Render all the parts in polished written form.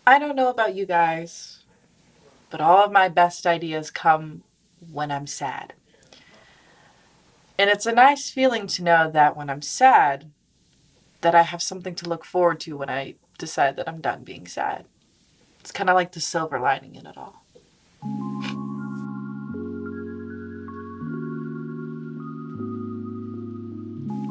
I don't know about you guys, but all of my best ideas come when I'm sad. And it's a nice feeling to know that when I'm sad, that I have something to look forward to when I decide that I'm done being sad. It's kind of like the silver lining in it all.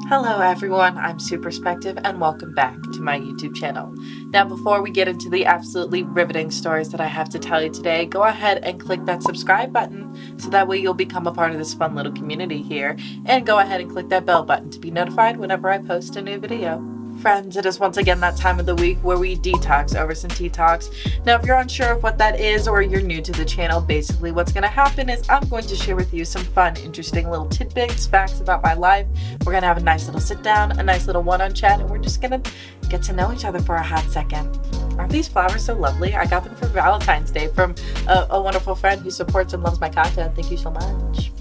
Hello everyone, I'm Superspective and welcome back to my YouTube channel. Now before we get into the absolutely riveting stories that I have to tell you today, go ahead and click that subscribe button so that way you'll become a part of this fun little community here, and go ahead and click that bell button to be notified whenever I post a new video. Friends, it is once again that time of the week where we detox over some tea talks. Now, if you're unsure of what that is or you're new to the channel, basically what's going to happen is I'm going to share with you some fun, interesting little tidbits, facts about my life. We're going to have a nice little sit down, a nice little one-on chat, and we're just going to get to know each other for a hot second. Aren't these flowers so lovely? I got them for Valentine's Day from a wonderful friend who supports and loves my content. Thank you so much.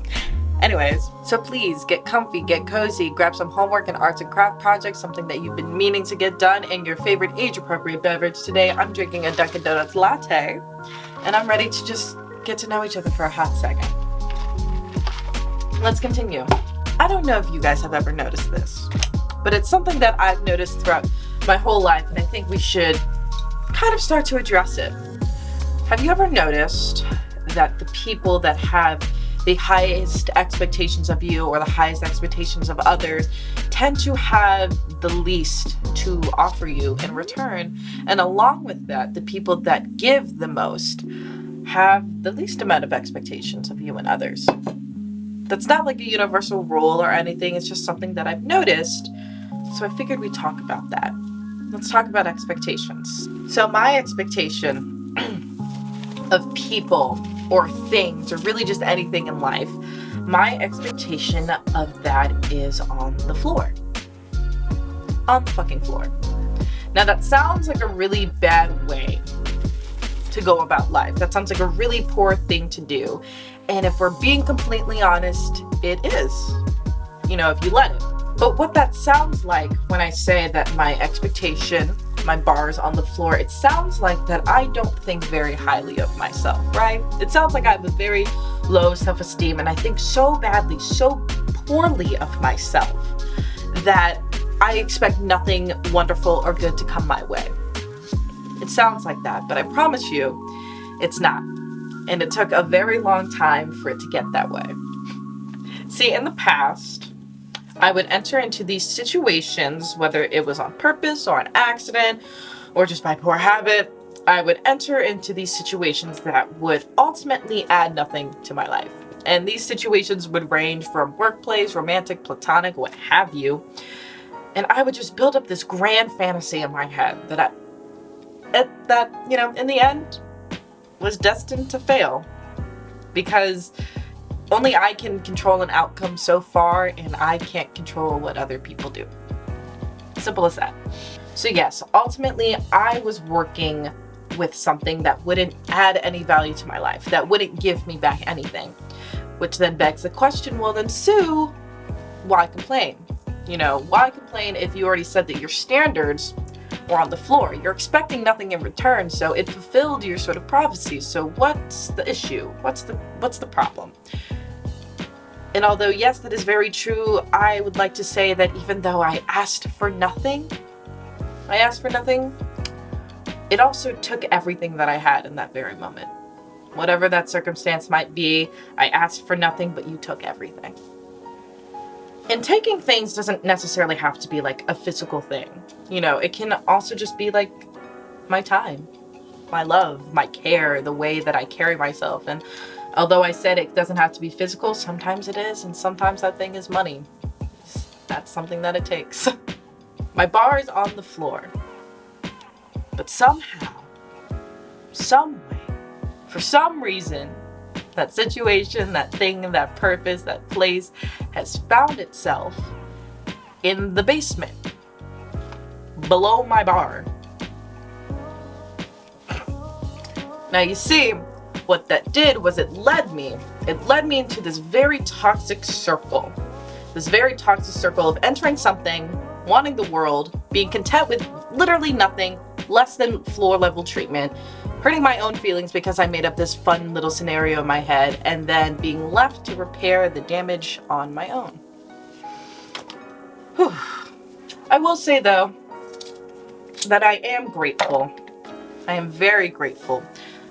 Anyways, so please get comfy, get cozy, grab some homework and arts and craft projects, something that you've been meaning to get done, and your favorite age-appropriate beverage. Today, I'm drinking a Dunkin' Donuts latte, and I'm ready to just get to know each other for a hot second. Let's continue. I don't know if you guys have ever noticed this, but it's something that I've noticed throughout my whole life, and I think we should kind of start to address it. Have you ever noticed that the people that have the highest expectations of you or the highest expectations of others tend to have the least to offer you in return? And along with that, the people that give the most have the least amount of expectations of you and others. That's not like a universal rule or anything, it's just something that I've noticed. So I figured we'd talk about that. Let's talk about expectations. So my expectation of people or things, or really just anything in life, my expectation of that is on the floor. On the fucking floor. Now that sounds like a really bad way to go about life. That sounds like a really poor thing to do. And if we're being completely honest, it is. You know, if you let it. But what that sounds like when I say that my expectation, my bar is on the floor, it sounds like that I don't think very highly of myself, right? It sounds like I have a very low self-esteem and I think so badly, so poorly of myself that I expect nothing wonderful or good to come my way. It sounds like that, but I promise you, it's not. And it took a very long time for it to get that way. See, in the past, I would enter into these situations, whether it was on purpose or an accident or just by poor habit, I would enter into these situations that would ultimately add nothing to my life. And these situations would range from workplace, romantic, platonic, what have you. And I would just build up this grand fantasy in my head that in the end was destined to fail, because only I can control an outcome so far, and I can't control what other people do. Simple as that. So yes, ultimately, I was working with something that wouldn't add any value to my life, that wouldn't give me back anything. Which then begs the question, well then, Sue, why complain? Why complain if you already said that your standards were on the floor? You're expecting nothing in return, so it fulfilled your sort of prophecy. So what's the issue? What's the problem? And although, yes, that is very true, I would like to say that even though I asked for nothing, it also took everything that I had in that very moment. Whatever that circumstance might be, I asked for nothing, but you took everything. And taking things doesn't necessarily have to be like a physical thing. It can also just be like my time, my love, my care, the way that I carry myself. And although I said it doesn't have to be physical, sometimes it is, and sometimes that thing is money. That's something that it takes. My bar is on the floor. But somehow, some way, for some reason, that situation, that thing, that purpose, that place has found itself in the basement, below my bar. Now you see, what that did was it led me into this very toxic circle of entering something, wanting the world, being content with literally nothing, less than floor level treatment, hurting my own feelings because I made up this fun little scenario in my head, and then being left to repair the damage on my own. Whew. I will say though, that I am grateful. I am very grateful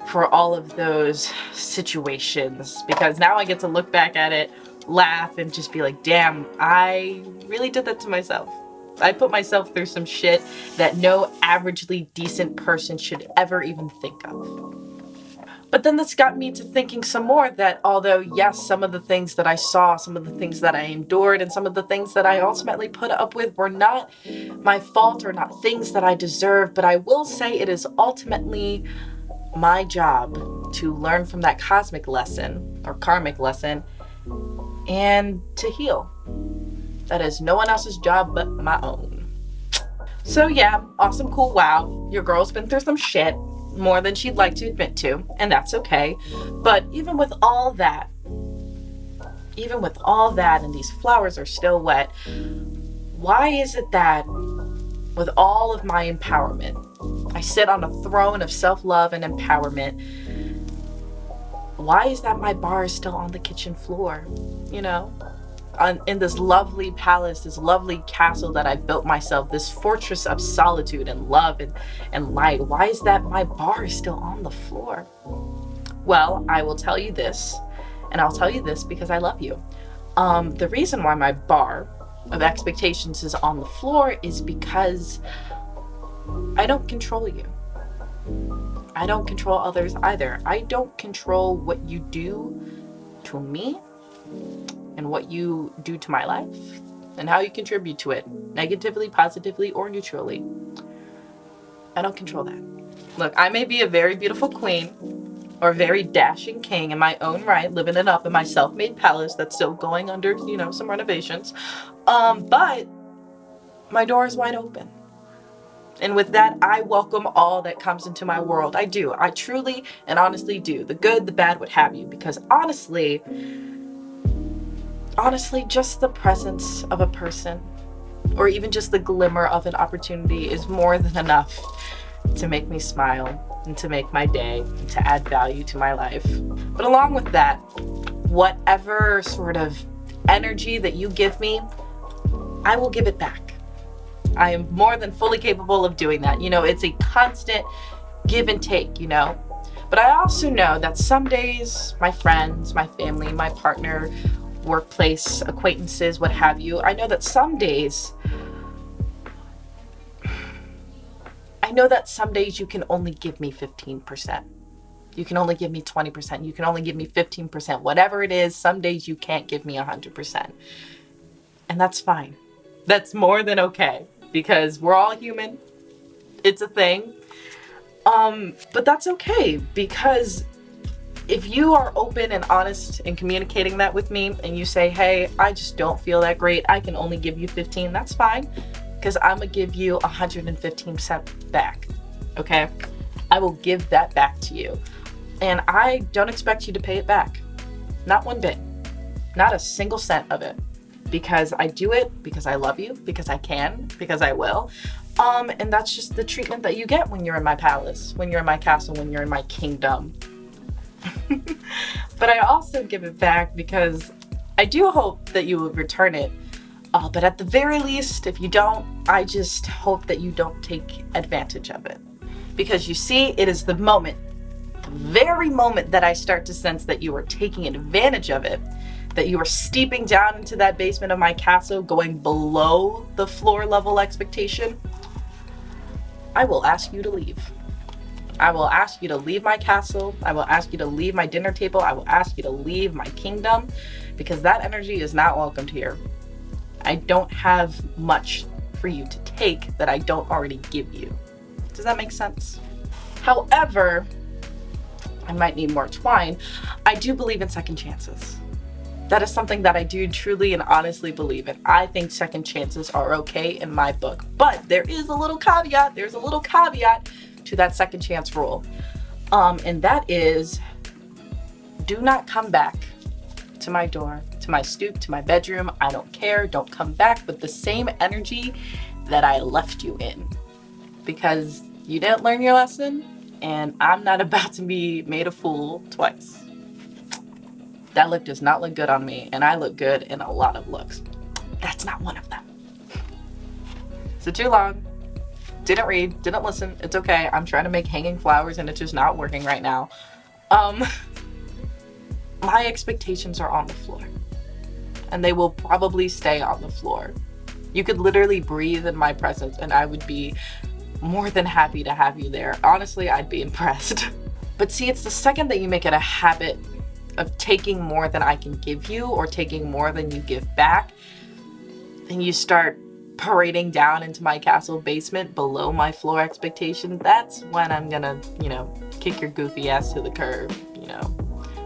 for all of those situations, because now I get to look back at it, laugh, and just be like, damn, I really did that to myself. I put myself through some shit that no averagely decent person should ever even think of. But then this got me to thinking some more that although, yes, some of the things that I saw, some of the things that I endured, and some of the things that I ultimately put up with were not my fault or not things that I deserve, but I will say it is ultimately my job to learn from that cosmic lesson or karmic lesson and to heal. That is no one else's job but my own. So yeah, awesome, cool, wow. Your girl's been through some shit, more than she'd like to admit to, and that's okay. But even with all that, and these flowers are still wet, why is it that with all of my empowerment, I sit on a throne of self-love and empowerment, why is that my bar is still on the kitchen floor, you know? In this lovely palace, this lovely castle that I've built myself, this fortress of solitude and love and light, why is that my bar is still on the floor? Well, I will tell you this, and I'll tell you this because I love you. The reason why my bar of expectations is on the floor is because I don't control you. I don't control others either. I don't control what you do to me and what you do to my life and how you contribute to it, negatively, positively, or neutrally. I don't control that. Look, I may be a very beautiful queen or a very dashing king in my own right, living it up in my self-made palace that's still going under, some renovations. But my door is wide open. And with that, I welcome all that comes into my world. I do. I truly and honestly do. The good, the bad, what have you. Because honestly, just the presence of a person or even just the glimmer of an opportunity is more than enough to make me smile and to make my day and to add value to my life. But along with that, whatever sort of energy that you give me, I will give it back. I am more than fully capable of doing that. It's a constant give and take, But I also know that some days, my friends, my family, my partner, workplace, acquaintances, what have you, I know that some days you can only give me 15%. You can only give me 20%. You can only give me 15%. Whatever it is, some days you can't give me 100%. And that's fine. That's more than okay, because we're all human. It's a thing. But that's okay, because if you are open and honest in communicating that with me and you say, hey, I just don't feel that great, I can only give you 15, that's fine, because I'm going to give you 115% back, okay? I will give that back to you. And I don't expect you to pay it back. Not one bit. Not a single cent of it. Because I do it, because I love you, because I can, because I will. And that's just the treatment that you get when you're in my palace, when you're in my castle, when you're in my kingdom. But I also give it back because I do hope that you will return it. But at the very least, if you don't, I just hope that you don't take advantage of it. Because you see, it is the very moment that I start to sense that you are taking advantage of it, that you are steeping down into that basement of my castle, going below the floor level expectation, I will ask you to leave. I will ask you to leave my castle. I will ask you to leave my dinner table. I will ask you to leave my kingdom, because that energy is not welcomed here. I don't have much for you to take that I don't already give you. Does that make sense? However, I might need more twine. I do believe in second chances. That is something that I do truly and honestly believe in. I think second chances are okay in my book. But there is a little caveat. There's a little caveat to that second chance rule. And that is, do not come back to my door, to my stoop, to my bedroom. I don't care. Don't come back with the same energy that I left you in. Because You didn't learn your lesson, and I'm not about to be made a fool twice. That look does not look good on me, and I look good in a lot of looks. That's not one of them. So too long. Didn't read, didn't listen. It's okay. I'm trying to make hanging flowers and it's just not working right now. My expectations are on the floor. And they will probably stay on the floor. You could literally breathe in my presence and I would be more than happy to have you there. Honestly, I'd be impressed. But see, it's the second that you make it a habit of taking more than I can give you or taking more than you give back, and you start parading down into my castle basement below my floor expectation, that's when I'm gonna, kick your goofy ass to the curb,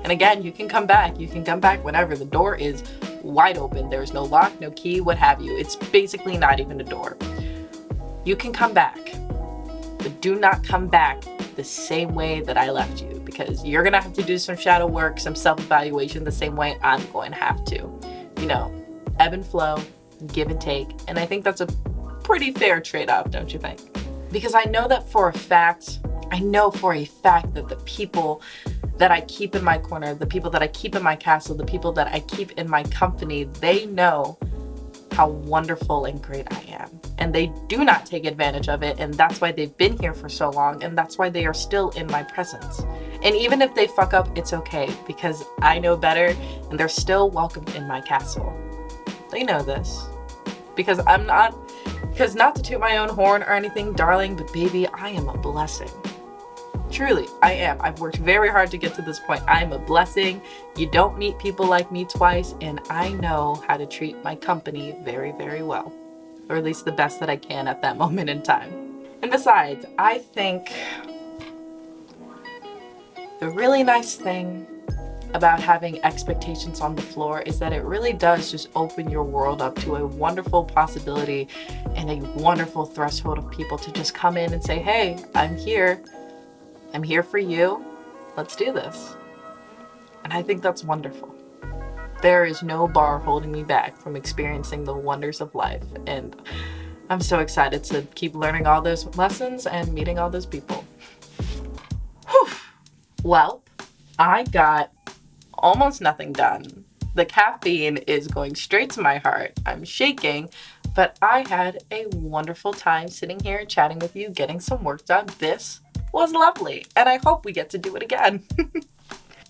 And again, you can come back. You can come back whenever. The door is wide open. There's no lock, no key, what have you. It's basically not even a door. You can come back, but do not come back the same way that I left you, because you're gonna have to do some shadow work, some self-evaluation the same way I'm going to have to. Ebb and flow, give and take. And I think that's a pretty fair trade-off, don't you think? Because I know for a fact that the people that I keep in my corner, the people that I keep in my castle, the people that I keep in my company, they know how wonderful and great I am. And they do not take advantage of it, and that's why they've been here for so long, and that's why they are still in my presence. And even if they fuck up, it's okay, because I know better, and they're still welcome in my castle. They know this. Because not to toot my own horn or anything, darling, but baby, I am a blessing. Truly, I am. I've worked very hard to get to this point. I am a blessing. You don't meet people like me twice, and I know how to treat my company very, very well. Or at least the best that I can at that moment in time. And besides, I think the really nice thing about having expectations on the floor is that it really does just open your world up to a wonderful possibility and a wonderful threshold of people to just come in and say, hey, I'm here for you, let's do this. And I think that's wonderful. There is no bar holding me back from experiencing the wonders of life, and I'm so excited to keep learning all those lessons and meeting all those people. Whew. Well, I got almost nothing done. The caffeine is going straight to my heart. I'm shaking, but I had a wonderful time sitting here chatting with you, getting some work done. This was lovely, and I hope we get to do it again.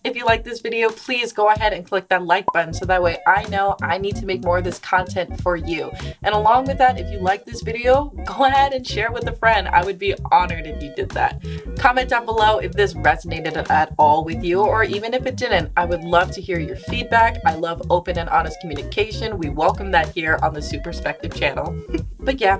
If you like this video, please go ahead and click that like button so that way I know I need to make more of this content for you. And along with that, if you like this video, go ahead and share it with a friend. I would be honored if you did that. Comment down below if this resonated at all with you, or even if it didn't. I would love to hear your feedback. I love open and honest communication. We welcome that here on the Superspective channel. But yeah,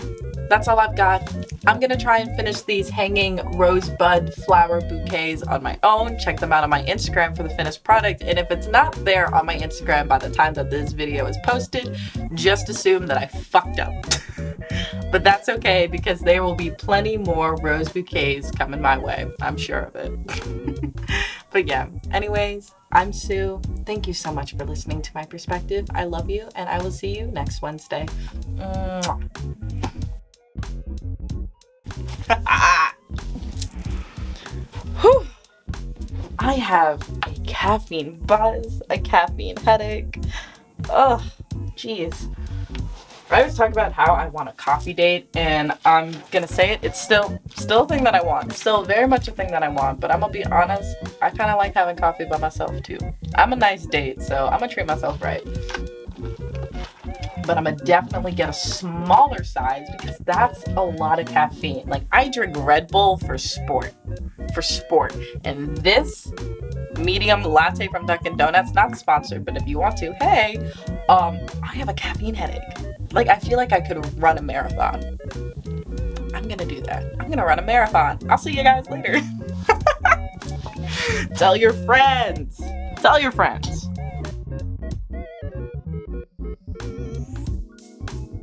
that's all I've got. I'm gonna try and finish these hanging rosebud flower bouquets on my own. Check them out on my Instagram for the finished product. And if it's not there on my Instagram by the time that this video is posted, just assume that I fucked up. But that's okay, because there will be plenty more rose bouquets coming my way. I'm sure of it. But yeah, anyways, I'm Sue. Thank you so much for listening to my perspective. I love you, and I will see you next Wednesday. Mwah. Whew. I have a caffeine buzz, a caffeine headache. Ugh, jeez. I always talk about how I want a coffee date, and I'm gonna say it, it's still a thing that I want. Still very much a thing that I want, but I'm gonna be honest, I kind of like having coffee by myself too. I'm a nice date, so I'm gonna treat myself right. But I'm gonna definitely get a smaller size, because that's a lot of caffeine. Like, I drink Red Bull for sport. And this medium latte from Dunkin' Donuts, not sponsored, but if you want to, hey, I have a caffeine headache. Like, I feel like I could run a marathon. I'm gonna do that. I'm gonna run a marathon. I'll see you guys later. Tell your friends. Tell your friends.